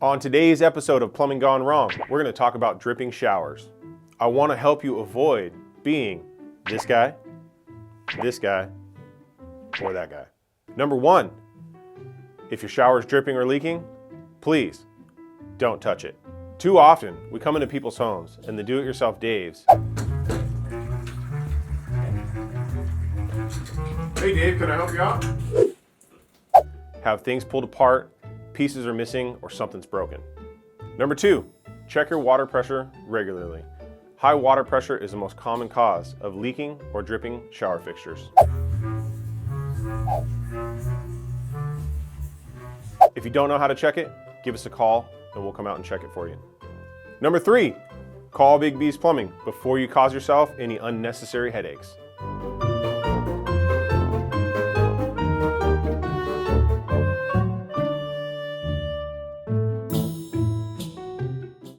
On today's episode of Plumbing Gone Wrong, we're going to talk about dripping showers. I want to help you avoid being this guy, or that guy. Number one, if your shower is dripping or leaking, please don't touch it. Too often, we come into people's homes and the do-it-yourself Daves. Hey Dave, can I help you out? Have things pulled apart, pieces are missing, or something's broken. Number two, check your water pressure regularly. High water pressure is the most common cause of leaking or dripping shower fixtures. If you don't know how to check it, give us a call and we'll come out and check it for you. Number three, call Big B's Plumbing before you cause yourself any unnecessary headaches.